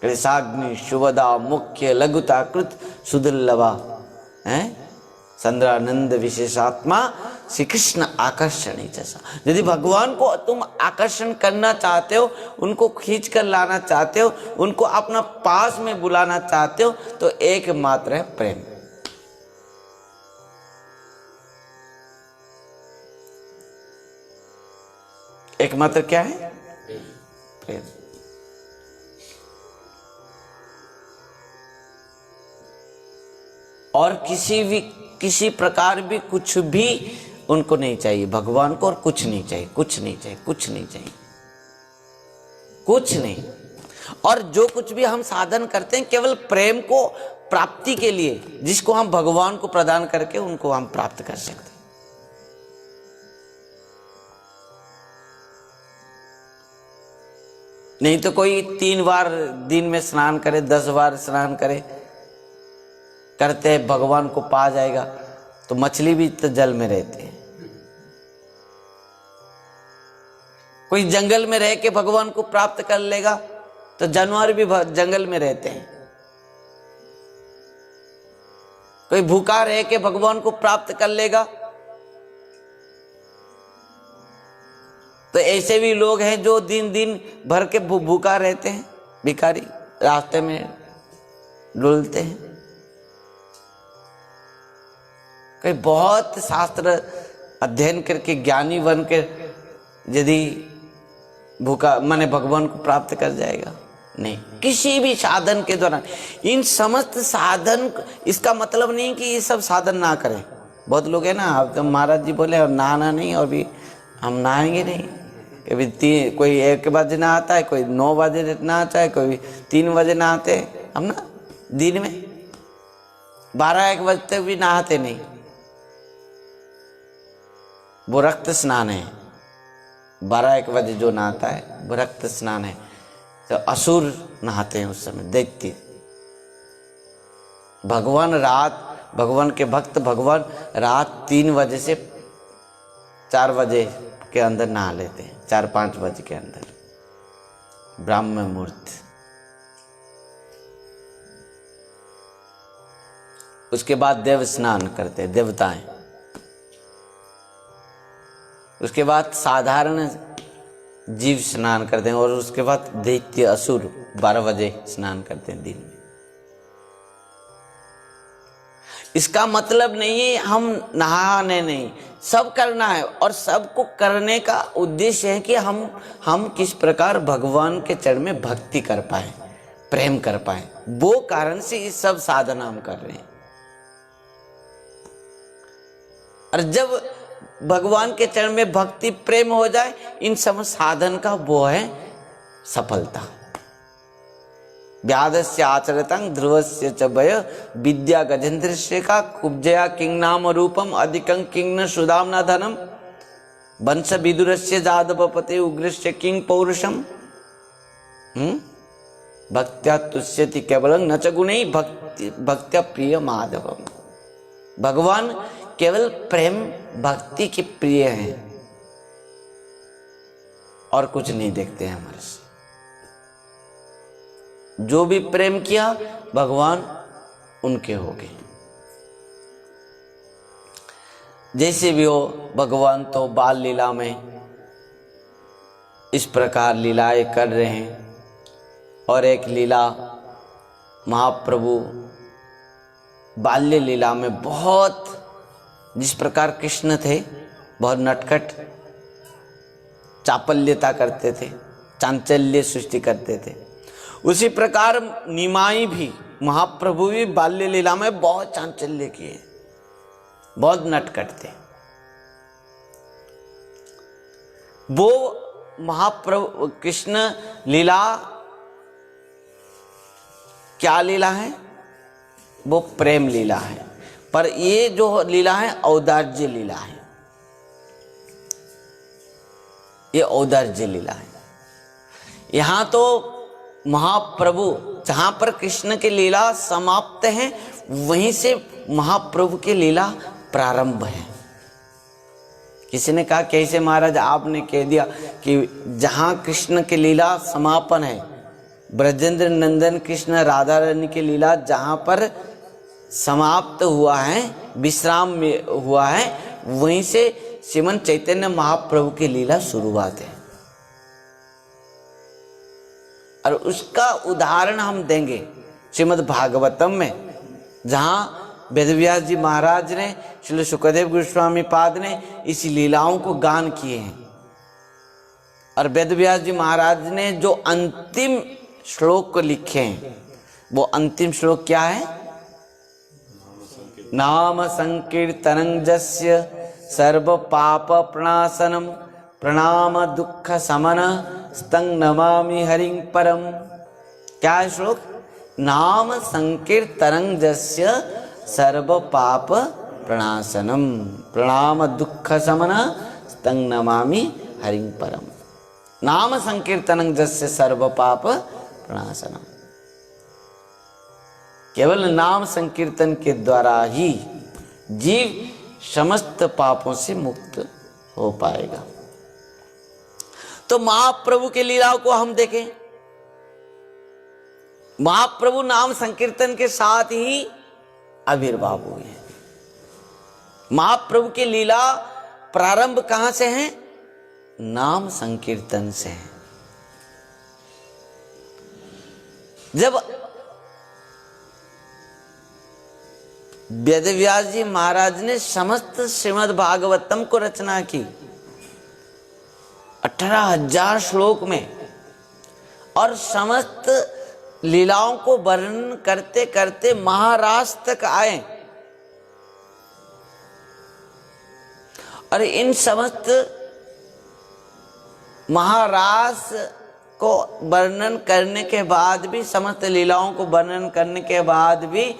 कृषाग्नि शुभदा मुख्य लघुता कृत सुदुर्लभा है, चंद्रानंद विशेषात्मा श्री कृष्ण आकर्षणी जैसा। यदि भगवान को तुम आकर्षण करना चाहते हो, उनको खींच कर लाना चाहते हो, उनको अपना पास में बुलाना चाहते हो, तो एकमात्र है प्रेम। एकमात्र क्या है? प्रेम। और किसी प्रकार भी कुछ भी उनको नहीं चाहिए, भगवान को। और कुछ नहीं चाहिए, कुछ नहीं चाहिए, कुछ नहीं चाहिए, कुछ नहीं। और जो कुछ भी हम साधन करते हैं केवल प्रेम को प्राप्ति के लिए, जिसको हम भगवान को प्रदान करके उनको हम प्राप्त कर सकते हैं। नहीं तो कोई 3 बार दिन में स्नान करे, 10 बार स्नान करे, करते हैं भगवान को पा जाएगा, तो मछली भी तो जल में रहती है। कोई जंगल में रह के भगवान को प्राप्त कर लेगा, तो जानवर भी जंगल में रहते हैं। कोई भूखा रह के भगवान को प्राप्त कर लेगा, तो ऐसे भी लोग हैं जो दिन भर के भूखा रहते हैं, भिखारी रास्ते में डुलते हैं। कोई बहुत शास्त्र अध्ययन करके ज्ञानी बन के यदि भूखा माने भगवान को प्राप्त कर जाएगा? नहीं। किसी भी साधन के द्वारा, इन समस्त साधन, इसका मतलब नहीं कि ये सब साधन ना करें। बहुत लोग है ना, अब तो महाराज जी बोले और नहाना नहीं, और भी हम नहाएंगे नहीं। कभी कोई 1 बजे नहाता है, कोई 9 बजे नहाता है, कोई 3 बजे नहाते हैं। हम ना दिन में 12-1 बजे तक भी नहाते नहीं। वो रक्त स्नान है। 12-1 बजे जो नहाता है वो रक्त स्नान है। तो असुर नहाते हैं उस समय, दैत्य। भगवान के भक्त भगवान रात 3 बजे से 4 बजे के अंदर नहा लेते हैं, 4-5 बजे के अंदर, ब्राह्म मुहूर्त। उसके बाद देव स्नान करते हैं देवताएं। उसके बाद साधारण जीव स्नान करते हैं, और उसके बाद दैत्य असुर 12 बजे स्नान करते हैं दिन में। इसका मतलब नहीं है हम नहाने नहीं, सब करना है। और सबको करने का उद्देश्य है कि हम किस प्रकार भगवान के चरण में भक्ति कर पाए, प्रेम कर पाए। वो कारण से ये सब साधना हम कर रहे हैं। और जब भगवान के चरण में भक्ति प्रेम हो जाए, इन सब साधन का वो है सफलता। व्याधस्य आचरतं ध्रुवस्य च भय विद्या गजेंद्रस्य का कुब्जया किंग नाम रूपम अधिकं किंग न सुदाम न धनम वंश विदुरस्य जादवपते उग्रस्य किंग पौरुषम भक्त्या तुष्यति केवलं न च गुणै भक्त्या प्रिय माधवम। भगवान केवल प्रेम भक्ति के प्रिय हैं और कुछ नहीं देखते हैं हमारे से। जो भी प्रेम किया भगवान उनके हो गए। जैसे भी हो, भगवान तो बाल लीला में इस प्रकार लीलाएं कर रहे हैं। और एक लीला महाप्रभु बाल्य लीला में बहुत, जिस प्रकार कृष्ण थे बहुत नटखट, चापल्यता करते थे, चांचल्य सृष्टि करते थे, उसी प्रकार निमाई भी, महाप्रभु भी बाल्य लीला में बहुत चांचल्य किए, बहुत नटखट थे। वो महाप्रभु कृष्ण लीला क्या लीला है? वो प्रेम लीला है। पर ये जो लीला है औदार्य लीला है। ये औदार्य लीला है। यहां तो महाप्रभु, जहां पर कृष्ण की लीला समाप्त है, वहीं से महाप्रभु की लीला प्रारंभ है। किसी ने कहा कैसे महाराज, आपने कह दिया कि जहां कृष्ण की लीला समापन है, ब्रजेंद्र नंदन कृष्ण राधा रानी की लीला जहां पर समाप्त हुआ है, विश्राम में हुआ है, वहीं से श्रीमन चैतन्य महाप्रभु की लीला शुरुआत है। और उसका उदाहरण हम देंगे श्रीमद् भागवतम में, जहां वेदव्यास जी महाराज ने, श्री सुखदेव गोस्वामी पाद ने इस लीलाओं को गान किए हैं। और वेदव्यास जी महाराज ने जो अंतिम श्लोक को लिखे हैं, वो अंतिम श्लोक क्या है? नाम संकीर्तनं जस्य सर्व पाप प्रणाशनम प्रणाम दुख समन तं नमामि हरिं परम। क्या है श्लोक? नाम संकीर्तनं जस्य सर्व पाप प्रणाशनम प्रणाम दुख समन तं नमामि हरिं परम। नाम संकीर्तनं जस्य सर्व पाप प्रणाशनम। केवल नाम संकीर्तन के द्वारा ही जीव समस्त पापों से मुक्त हो पाएगा। तो महाप्रभु के लीलाओं को हम देखें। महाप्रभु नाम संकीर्तन के साथ ही आविर्भाव हुए हैं। महाप्रभु की लीला प्रारंभ कहां से है? नाम संकीर्तन से है। जब वेदव्यास जी महाराज ने समस्त श्रीमद् भागवतम को रचना की 18,000 श्लोक में, और समस्त लीलाओं को वर्णन करते करते महाराष्ट्र तक आए, और इन समस्त महाराष्ट्र को वर्णन करने के बाद भी, समस्त लीलाओं को वर्णन करने के बाद भी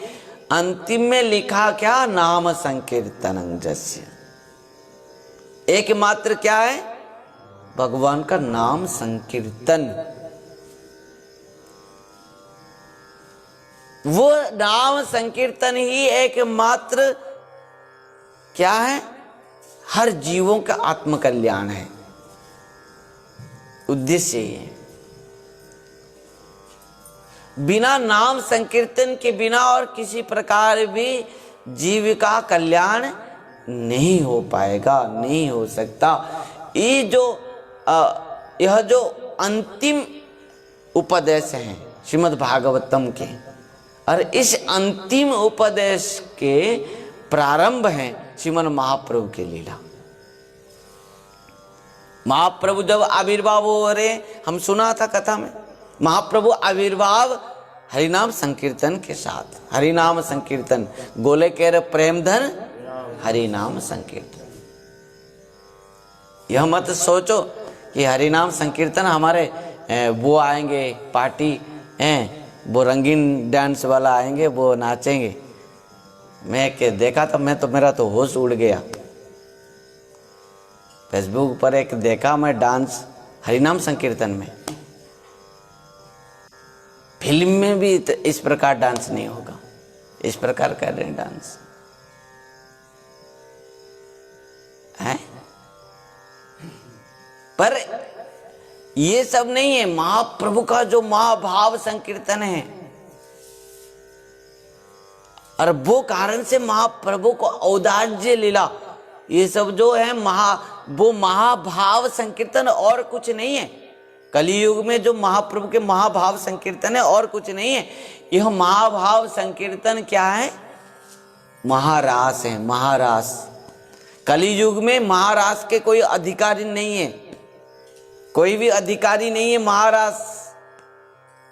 अंतिम में लिखा क्या? नाम संकीर्तनं जस्य। एकमात्र क्या है? भगवान का नाम संकीर्तन। वो नाम संकीर्तन ही एकमात्र क्या है? हर जीवों का आत्म कल्याण है। उद्देश्य ये है। बिना नाम संकीर्तन के बिना और किसी प्रकार भी जीव का कल्याण नहीं हो पाएगा, नहीं हो सकता। यह जो अंतिम उपदेश है श्रीमद् भागवतम के, और इस अंतिम उपदेश के प्रारंभ है श्रीमन महाप्रभु की लीला। महाप्रभु जब आविर्भाव हो रहे, हम सुना था कथा में, महाप्रभु आविर्भाव हरिनाम संकीर्तन के साथ। हरिनाम संकीर्तन गोले कह रहे प्रेम धन हरिनाम संकीर्तन। यह मत सोचो कि हरिनाम संकीर्तन हमारे वो आएंगे पार्टी हैं, वो रंगीन डांस वाला आएंगे, वो नाचेंगे। मैं देखा था, मेरा तो होश उड़ गया। फेसबुक पर एक देखा मैं डांस हरिनाम संकीर्तन में। फिल्म में भी इस प्रकार डांस नहीं होगा, इस प्रकार कर रहे हैं डांस है। पर ये सब नहीं है। महाप्रभु का जो महाभाव संकीर्तन है, और वो कारण से महाप्रभु को औदार्य लीला, ये सब जो है वो महाभाव संकीर्तन और कुछ नहीं है। कलियुग में जो महाप्रभु के महाभाव संकीर्तन है और कुछ नहीं है। यह महाभाव संकीर्तन क्या है? महारास है, महारास। कलियुग में महारास के कोई अधिकारी नहीं है, कोई भी अधिकारी नहीं है महारास।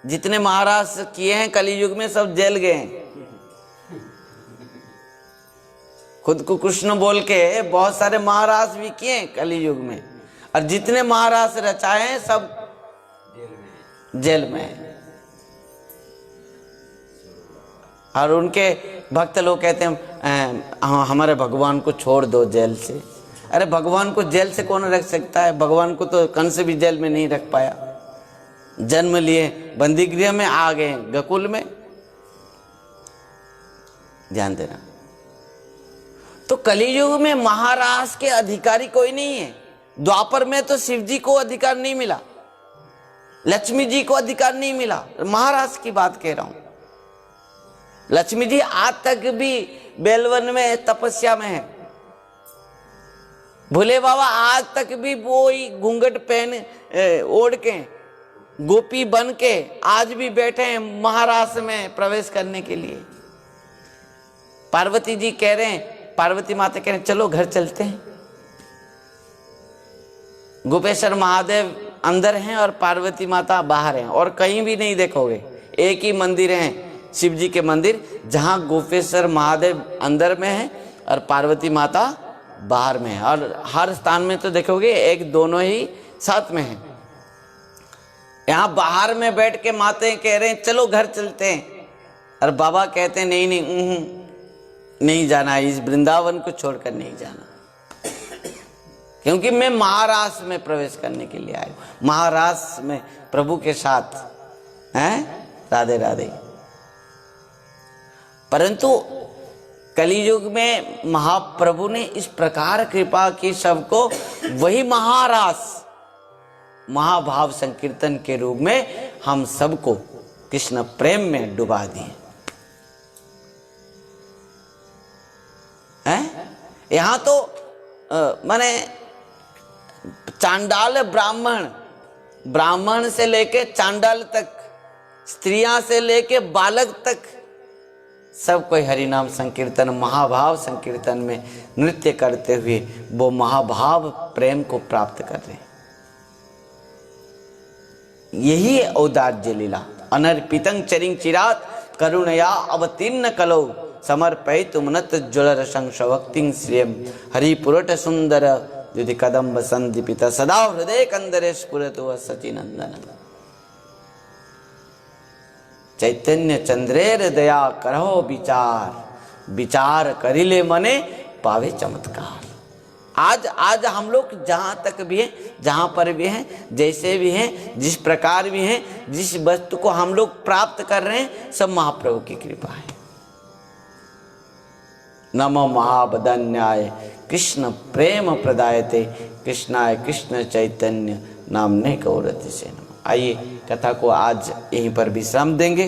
जितने महारास किए हैं कलियुग में सब जेल गए हैं। खुद को कृष्ण बोल के बहुत सारे महारास भी किए हैं कलियुग में, और जितने महारास रचाए हैं सब जेल में है। और उनके भक्त लोग कहते हैं हमारे भगवान को छोड़ दो जेल से। अरे भगवान को जेल से कौन रख सकता है? भगवान को तो कंस भी जेल में नहीं रख पाया। जन्म लिए बंदी गृह में, आ गए गोकुल में। ध्यान देना। तो कलियुग में महाराज के अधिकारी कोई नहीं है। द्वापर में तो शिव जी को अधिकार नहीं मिला, लक्ष्मी जी को अधिकार नहीं मिला। महाराज की बात कह रहा हूं। लक्ष्मी जी आज तक भी बेलवन में तपस्या में है। भोले बाबा आज तक भी वो ही घूंघट पहन ओढ़ के गोपी बन के आज भी बैठे हैं महाराष्ट्र में प्रवेश करने के लिए। पार्वती जी कह रहे हैं, पार्वती माता कह रहे हैं चलो घर चलते हैं। गोपेश्वर महादेव अंदर हैं और पार्वती माता बाहर हैं, और कहीं भी नहीं देखोगे, एक ही मंदिर है शिव जी के मंदिर, जहां गोपेश्वर महादेव अंदर में है और पार्वती माता बाहर में है। और हर स्थान में तो देखोगे एक दोनों ही साथ में है। यहाँ बाहर में बैठ के माते कह रहे हैं चलो घर चलते हैं, और बाबा कहते हैं नहीं नहीं नहीं जाना, इस वृंदावन को छोड़कर नहीं जाना, क्योंकि मैं महाराष्ट्र में प्रवेश करने के लिए आया, महाराष्ट्र में प्रभु के साथ हैं। राधे राधे। परंतु कलियुग में महाप्रभु ने इस प्रकार कृपा की सबको, वही महाराष्ट्र महाभाव संकीर्तन के रूप में हम सबको कृष्ण प्रेम में डुबा दिए हैं। यहां तो माने चांडाल ब्राह्मण, ब्राह्मण से लेके चांडाल तक, स्त्रियां से लेके बालक तक सब कोई हरिनाम संकीर्तन महाभाव संकीर्तन में नृत्य करते हुए वो महाभाव प्रेम को प्राप्त कर रहे हैं। यही है औदार्य लीला। अनर्पितं चरिं चिरात करुणया अवतीर्ण कलौ समर्पयितु मुनत ज्वलर संशवक्तिं श्रियं हरिपुरट सुंदर युधि कदम्ब संदीपित सदा हृदय कंदरे स्फुरतु सचिनंदन चैतन्य चंद्रेर दया करहो विचार, विचार करिले मने पावे चमत्कार। आज हम लोग जहाँ तक भी हैं, जहाँ पर भी हैं, जैसे भी हैं, जिस प्रकार भी हैं, जिस वस्तु को हम लोग प्राप्त कर रहे हैं, सब महाप्रभु की कृपा है। नमो महाबदन्याय कृष्ण प्रेम प्रदायते कृष्णाय कृष्ण चैतन्य नामने गौरति से नमः। आइए कथा को आज यहीं पर विश्राम देंगे,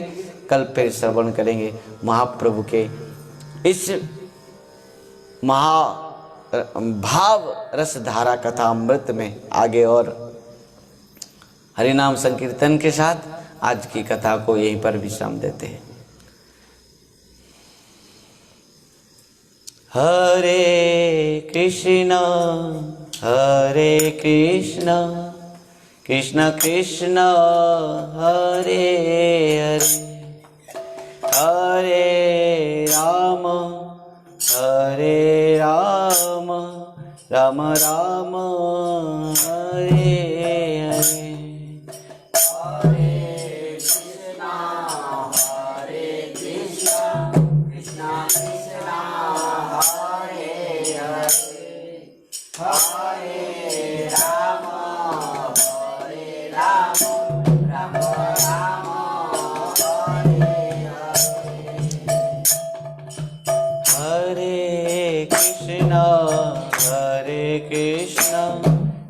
कल फिर श्रवण करेंगे महाप्रभु के इस महा भाव रस धारा कथा अमृत में आगे, और हरिनाम संकीर्तन के साथ आज की कथा को यहीं पर विश्राम देते हैं। हरे कृष्णा कृष्ण कृष्ण हरे हरे, हरे राम राम राम हरे हरे। हरे कृष्णा कृष्णा कृष्णा हरे हरे, हरे राम राम राम हरे हरे। हरे कृष्णा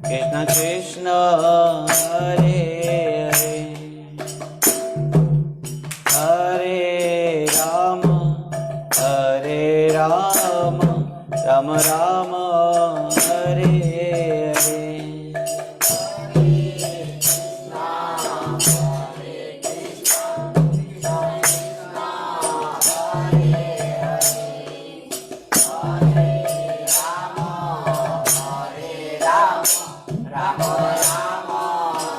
कृष्ण कृष्ण हरे हरे, हरे राम राम राम हरे हरे। हरे कृष्णा कृष्णा कृष्णा हरे हरे, हरे राम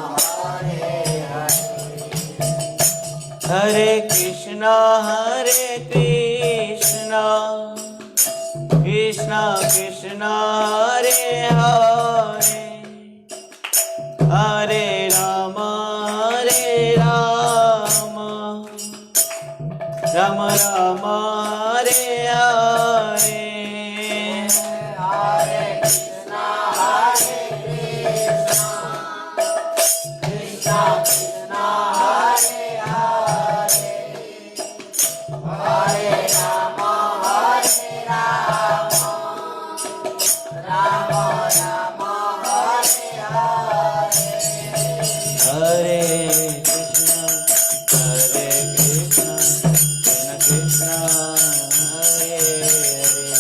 राम राम हरे हरे। हरे कृष्णा कृष्णा कृष्णा हरे हरे, हरे राम राम राम हरे हरे। हरे कृष्णा कृष्ण कृष्ण हरे हरे,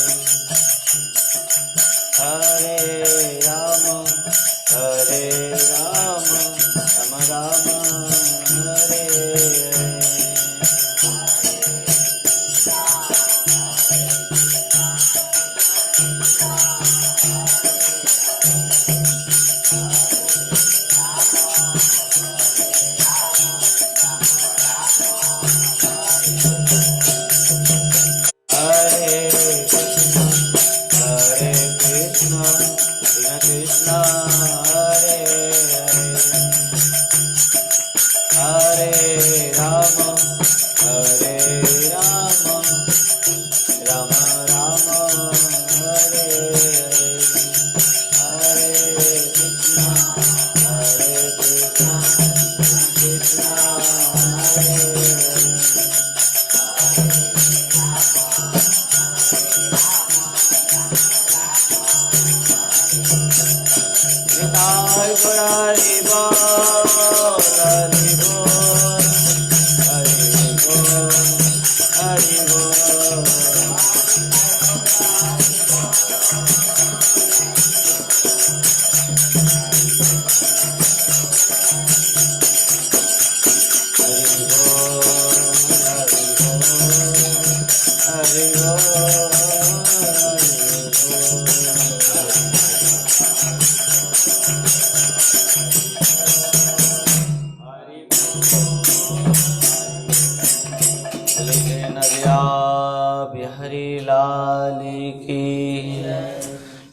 बिहारी लाल की,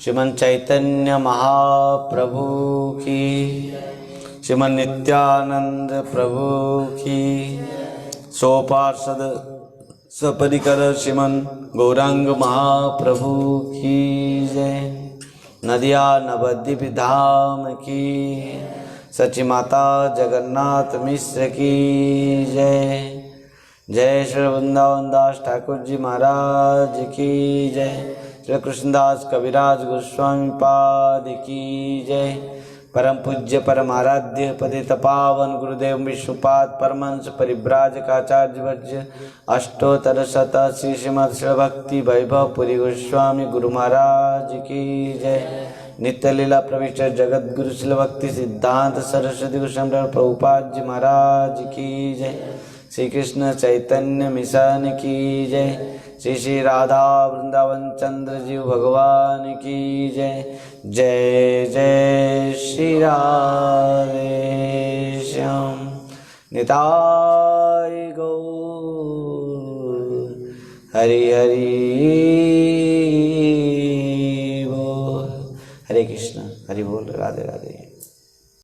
श्रीमन चैतन्य महाप्रभु की, श्रीमन नित्यानंद प्रभु की, सोपार्षद सपरिकर श्रीमन गौरांग महाप्रभु की जय। नदिया नवद्वीप धाम की, सची माता जगन्नाथ मिश्र की जय। जय श्री वृंदावन दास ठाकुर जी महाराज की जय। श्री कृष्णदास कविराज गोस्वामी पाद की जय। परम पूज्य परम आराध्य पतित पावन गुरुदेव विष्णुपाद परमहंस परिव्राजकाचार्य वर्ज्य अष्टोत्तर शत श्री श्रीमद् श्री भक्ति वैभव पुरी गोस्वामी गुरु महाराज की जय। नित्य लीला प्रविष्ट जगत गुरु श्री भक्ति सिद्धांत सरस्वती गोस्वामी प्रभुपाद जी महाराज की जय। श्री कृष्ण चैतन्य मिशन की जय। श्री श्री राधा वृंदावन चंद्र जीव भगवान की जय। जय जय श्री राधे श्याम निताय गौर हरि हरि